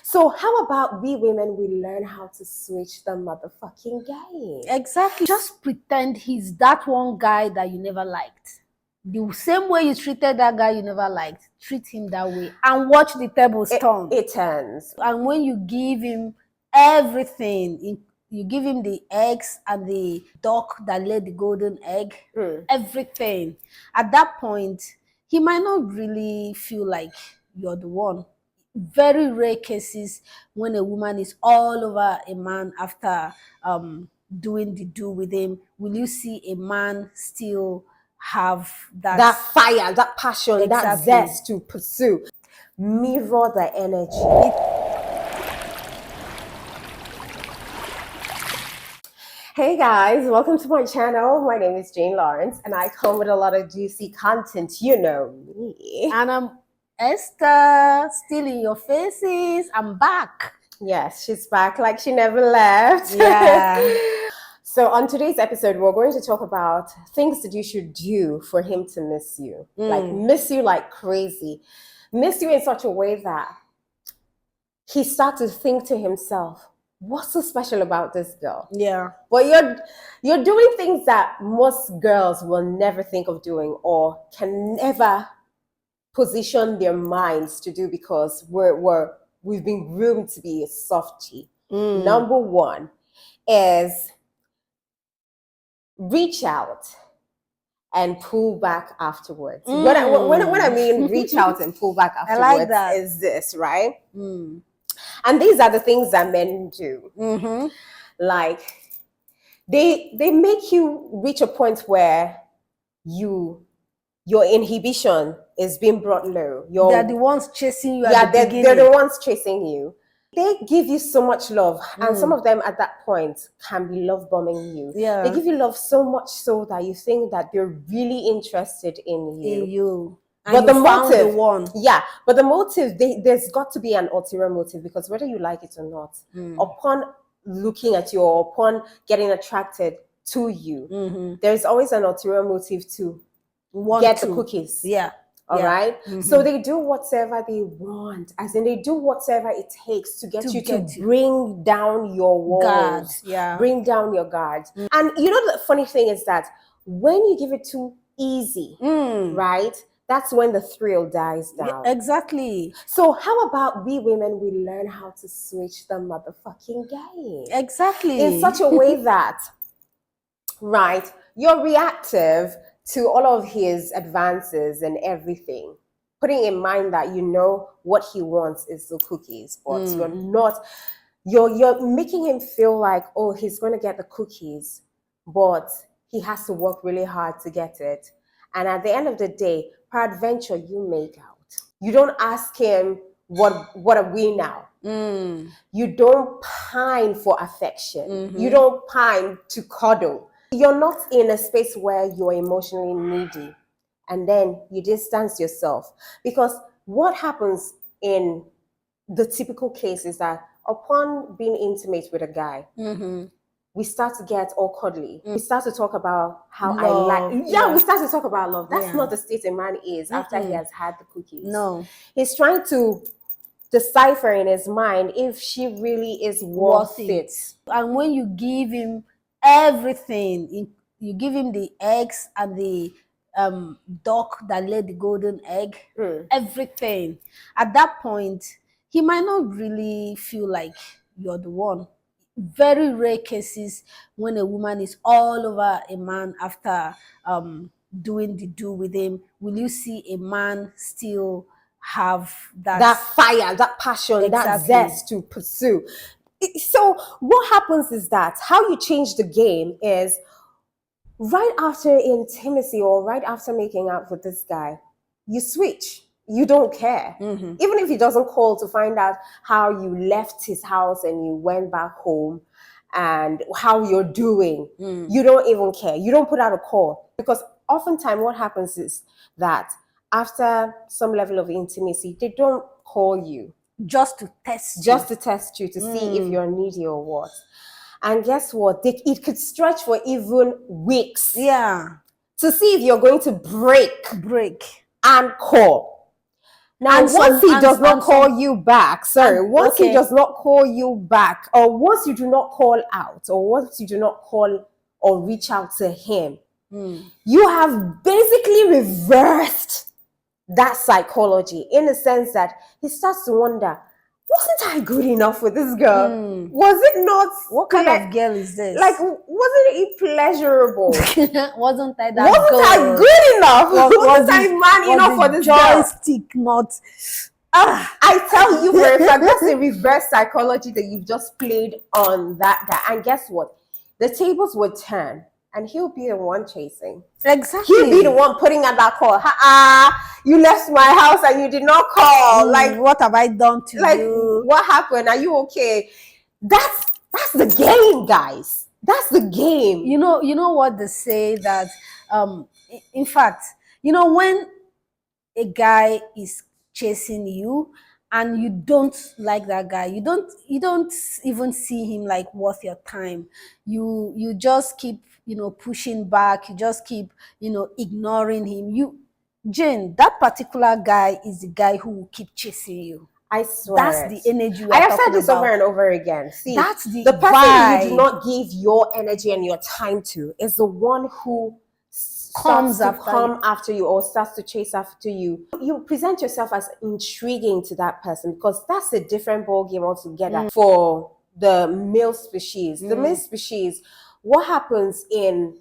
So how about we women, we learn how to switch the motherfucking game? Exactly. Just pretend he's that one guy that you never liked. The same way you treated that guy you never liked, treat him that way and watch the tables turn. It turns. And when you give him everything, you give him the eggs and the duck that laid the golden egg, everything. At that point, he might not really feel like you're the one. Very rare cases when a woman is all over a man after doing the do with him, will you see a man still have that fire, that passion, that Exactly. zest to pursue? Mirror the energy. Hey guys, welcome to my channel. My name is Jane Lawrence and I come with a lot of juicy content. You know me. And I'm Esther, still in your faces. I'm back. Yes, she's back like she never left. Yeah. So on today's episode, we're going to talk about things that you should do for him to miss you. Like miss you like crazy. Miss you in such a way that he starts to think to himself, what's so special about this girl? Yeah. But you're doing things that most girls will never think of doing or can never position their minds to do because we've been groomed to be a softie. Number one is reach out and pull back afterwards. When I mean reach out and pull back afterwards, I like that. Is this, right? And these are the things that men do. Like they make you reach a point where your inhibition is being brought low. They're the ones chasing you. They're the ones chasing you. They give you so much love, and some of them at that point can be love bombing you. Yeah. They give you love so much so that you think that they're really interested in you. And but the motive, but the motive, there's got to be an ulterior motive, because whether you like it or not, upon looking at you or upon getting attracted to you, there's always an ulterior motive to get the cookies. Yeah. All right. So they do whatever they want, as in they do whatever it takes to get you to bring down your walls, bring down your guards. And you know, the funny thing is that when you give it too easy, right, that's when the thrill dies down. Exactly. So how about we women, we learn how to switch the motherfucking game. Exactly. In such a way that, right, you're reactive to all of his advances and everything, putting in mind that you know what he wants is the cookies, but you're making him feel like, oh, he's going to get the cookies, but he has to work really hard to get it. And at the end of the day, peradventure, you make out. You don't ask him, what are we now? You don't pine for affection. You don't pine to cuddle. You're not in a space where you're emotionally needy, and then you distance yourself. Because what happens in the typical case is that upon being intimate with a guy, we start to get all cuddly. We start to talk about how love. we start to talk about love. That's not the state a man is after he has had the cookies. No. He's trying to decipher in his mind if she really is worth it. And when you give him everything, you give him the eggs and the duck that laid the golden egg, everything. At that point, he might not really feel like you're the one. Very rare cases when a woman is all over a man after doing the do with him, will you see a man still have that fire, that passion, that zest to pursue? So what happens is that how you change the game is right after intimacy or right after making out with this guy, you switch. You don't care. Even if he doesn't call to find out how you left his house and you went back home and how you're doing, you don't even care. You don't put out a call, because oftentimes what happens is that after some level of intimacy, they don't call you. Just to test you, to see if you're needy or what. And guess what? It could stretch for even weeks. Yeah. To see if you're going to break and call. Now, And once he does not and call you back, once he okay. does not call you back, or once you do not call out, or once you do not call or reach out to him, you have basically reversed that psychology in the sense that he starts to wonder, wasn't I good enough for this girl? Was it not? What kind of girl is this? Like, wasn't it pleasurable? Wasn't I that Wasn't I girl? good enough? Was Wasn't I man enough for this girl? joystick not? I tell you for a fact, that's a reverse psychology that you've just played on that guy. And guess what? The tables would turn, and he'll be the one chasing. Exactly. He'll be the one putting out that call. You left my house and you did not call. Like, what have I done to you? What happened? Are you okay? That's the game, guys. That's the game. You know what they say that in fact, when a guy is chasing you and you don't like that guy, you don't even see him like worth your time. You just keep pushing back, you just keep ignoring him. Jane, that particular guy is the guy who will keep chasing you. I swear. That's the energy I have said this over and over again. See, that's the person vibe. you do not give your energy and your time to is the one who comes after you or starts to chase after you. You present yourself as intriguing to that person because that's a different ball game altogether for the male species. The male species, what happens in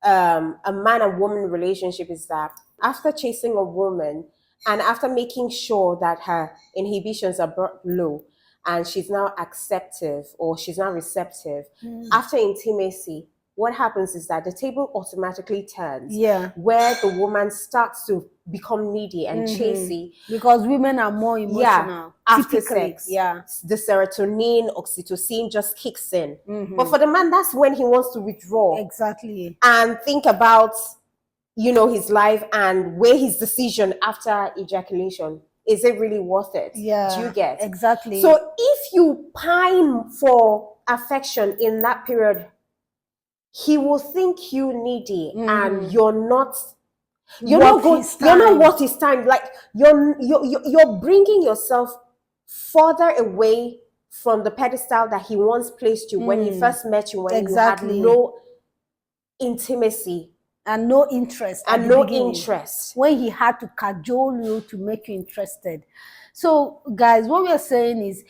a man and woman relationship is that after chasing a woman and after making sure that her inhibitions are brought low and she's now acceptive or she's now receptive, after intimacy, what happens is that the table automatically turns. Yeah. Where the woman starts to become needy and chasey. Because women are more emotional. Yeah. After typically. sex. Yeah. The serotonin, oxytocin just kicks in. But for the man, that's when he wants to withdraw. Exactly. And think about, his life and weigh his decision after ejaculation. Is it really worth it? Yeah. Do you get? Exactly. So if you pine for affection in that period, he will think you needy and you're not worth his time. Like you're bringing yourself further away from the pedestal that he once placed you when he first met you, when you had no intimacy and no interest when he had to cajole you to make you interested. So guys, what we are saying is,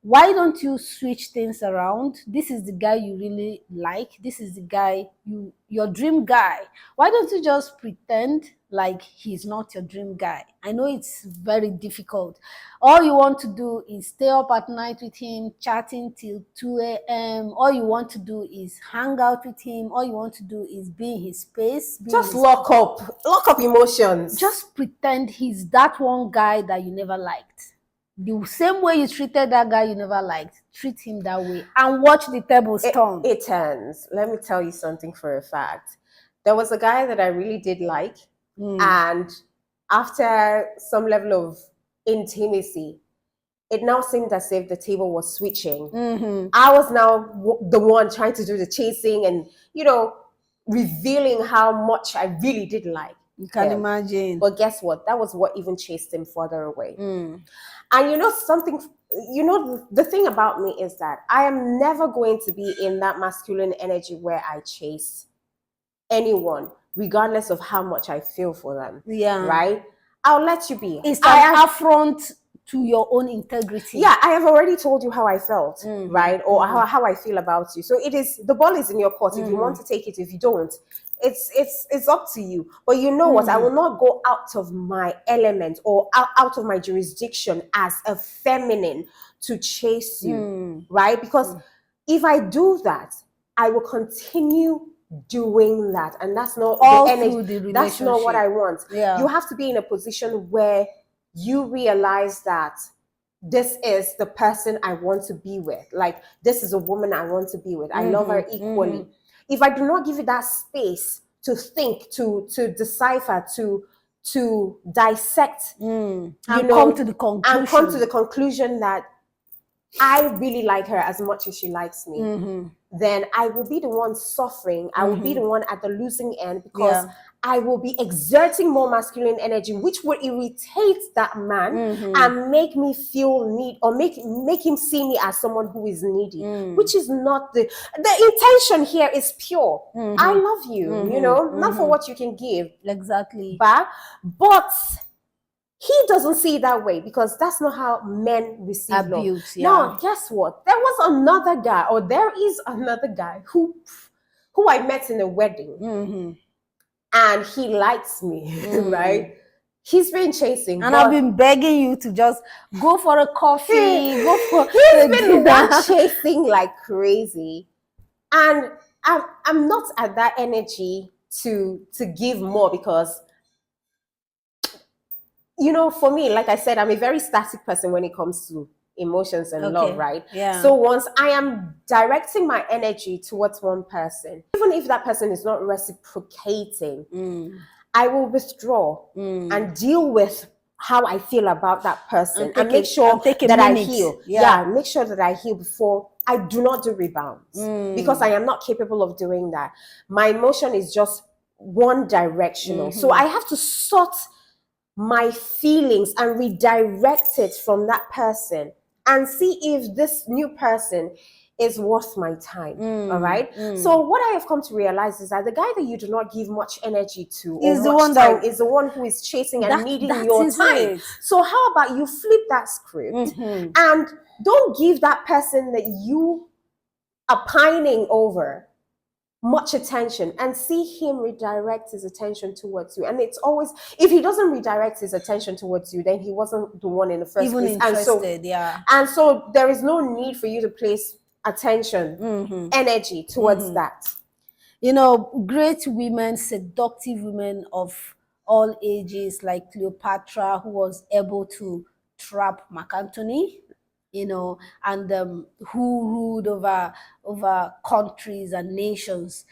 why don't you switch things around? This is the guy you really like. This is the guy, your dream guy. Why don't you just pretend like he's not your dream guy? I know it's very difficult. All you want to do is stay up at night with him, chatting till 2 a.m. All you want to do is hang out with him. All you want to do is be in his space. Just lock up emotions. Just pretend he's that one guy that you never liked. The same way you treated that guy you never liked, treat him that way and watch the tables turn. It turns. Let me tell you something for a fact. There was a guy that I really did like, and after some level of intimacy, it now seemed as if the table was switching. I was now the one trying to do the chasing and, revealing how much I really did like. You can imagine. But guess what? That was what even chased him further away. And something, the thing about me is that I am never going to be in that masculine energy where I chase anyone, regardless of how much I feel for them. Yeah. Right? I'll let you be. It's an affront to your own integrity. Yeah, I have already told you how I felt, right? Or how I feel about you. So the ball is in your court. If you want to take it, if you don't, it's up to you. But you know what? I will not go out of my element or out of my jurisdiction as a feminine to chase you, right? Because if I do that, I will continue doing that, and that's not all the energy. That's not what I want. Yeah. You have to be in a position where you realize that this is the person I want to be with. Like, this is a woman I want to be with. I love her equally. If I do not give you that space to think, to decipher, to dissect, and come to the conclusion that I really like her as much as she likes me, then I will be the one suffering. I will be the one at the losing end, because Yeah. I will be exerting more masculine energy, which will irritate that man and make me feel need, or make him see me as someone who is needy, which is not the intention here is pure. I love you, you know, not for what you can give. Exactly. But he doesn't see it that way, because that's not how men receive love. Abuse, yeah. Now, guess what? There is another guy who I met in a wedding, and he likes me, right? He's been chasing, and I've been begging you to just go for a coffee, go for he's been chasing like crazy, and I'm not at that energy to give more, because, you know, for me, like I said, I'm a very static person when it comes to emotions and love, right? Yeah. So once I am directing my energy towards one person, even if that person is not reciprocating, I will withdraw and deal with how I feel about that person, and make sure that I heal. Yeah, make sure that I heal before I do not do rebounds, because I am not capable of doing that. My emotion is just one directional. So I have to sort my feelings and redirect it from that person, and see if this new person is worth my time. All right. So what I have come to realize is that the guy that you do not give much energy to is the one who is chasing and needing your time. So how about you flip that script and don't give that person that you are pining over much attention, and see him redirect his attention towards you. And it's always, if he doesn't redirect his attention towards you, then he wasn't the one in the first place. And so there is no need for you to place attention, energy towards that. You know, great women, seductive women of all ages, like Cleopatra, who was able to trap Mark Antony, you know, and who ruled over countries and nations.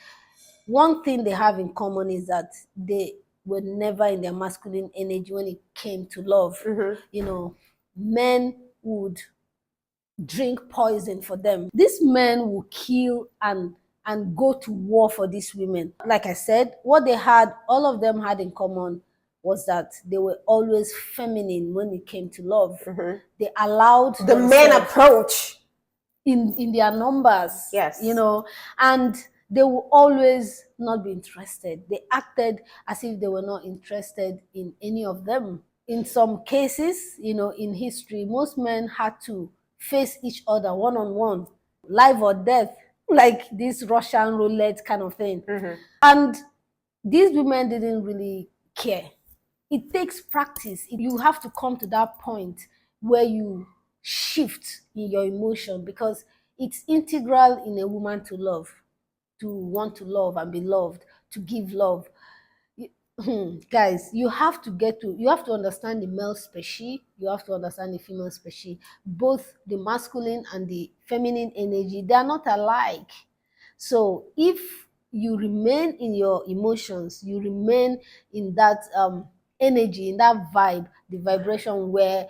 One thing they have in common is that they were never in their masculine energy when it came to love. You know, men would drink poison for them. These men will kill and go to war for these women. Like I said, what they had, all of them had in common, was that they were always feminine when it came to love. They allowed the men approach in their numbers. Yes. You know, and they will always not be interested. They acted as if they were not interested in any of them. In some cases, you know, in history, most men had to face each other one-on-one, life or death, like this Russian roulette kind of thing. And these women didn't really care. It takes practice. You have to come to that point where you shift in your emotion, because it's integral in a woman to love, to want to love and be loved, to give love. Guys, you have to understand the male species, you have to understand the female species. Both the masculine and the feminine energy, they are not alike. So if you remain in your emotions, you remain in that energy, in that vibe, the vibration where,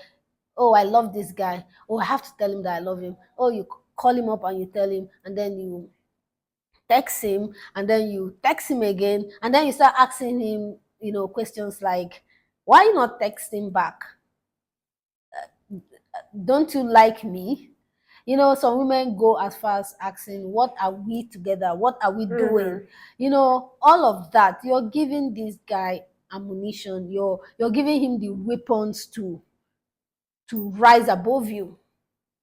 oh, I love this guy, oh, I have to tell him that I love him, oh, you call him up and you tell him, and then you text him, and then you text him again, and then you start asking him, you know, questions like, why you not texting back? Don't you like me? You know, some women go as far as asking, what are we together? What are we doing? You know, all of that. You're giving this guy ammunition. You're giving him the weapons to rise above you.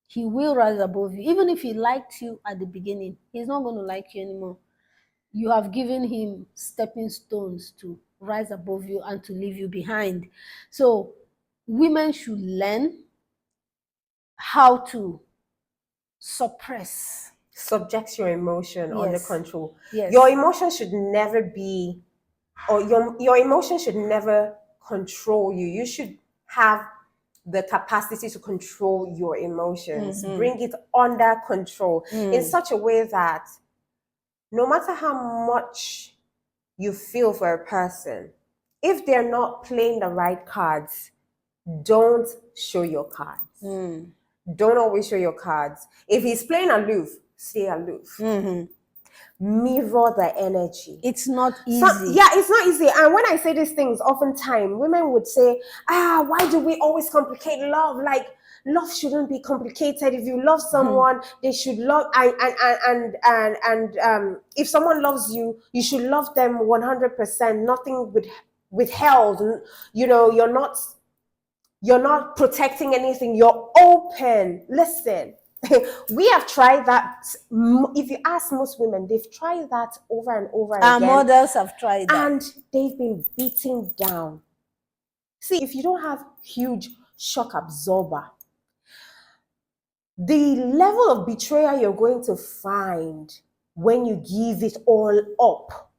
He will rise above you. Even if he liked you at the beginning, he's not going to like you anymore. You have given him stepping stones to rise above you and to leave you behind. So women should learn how to subject your emotion under control. Yes. Your emotion should never be, or your emotion should never control you. You should have the capacity to control your emotions. Bring it under control in such a way that no matter how much you feel for a person, if they're not playing the right cards, don't show your cards. Don't always show your cards. If he's playing aloof, stay aloof. Mhm. Mirror the energy. It's not easy. Yeah, it's not easy. And when I say these things, oftentimes women would say, why do we always complicate love? Like, love shouldn't be complicated. If you love someone, they should love and if someone loves you, you should love them 100%, nothing withheld. You know, you're not protecting anything, you're open. Listen. We have tried that. If you ask most women, they've tried that over and over Our again, mothers have tried that. and they've been beaten down. See, if you don't have huge shock absorber, the level of betrayal you're going to find when you give it all up,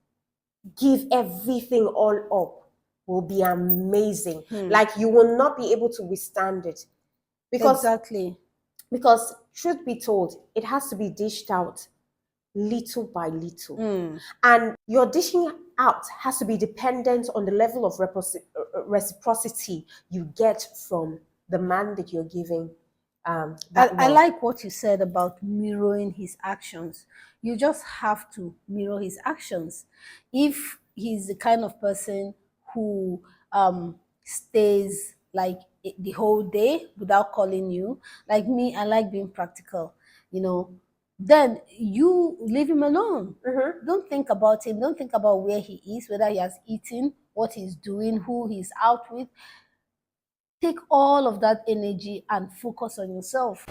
give everything all up, will be amazing. Like, you will not be able to withstand it. Exactly. Because truth be told, it has to be dished out little by little. And your dishing out has to be dependent on the level of reciprocity you get from the man that you're giving. I like what you said about mirroring his actions. You just have to mirror his actions. If he's the kind of person who stays like the whole day without calling you, like me, I like being practical, you know, then you leave him alone. Don't think about him. Don't think about where he is, whether he has eaten, what he's doing, who he's out with. Take all of that energy and focus on yourself.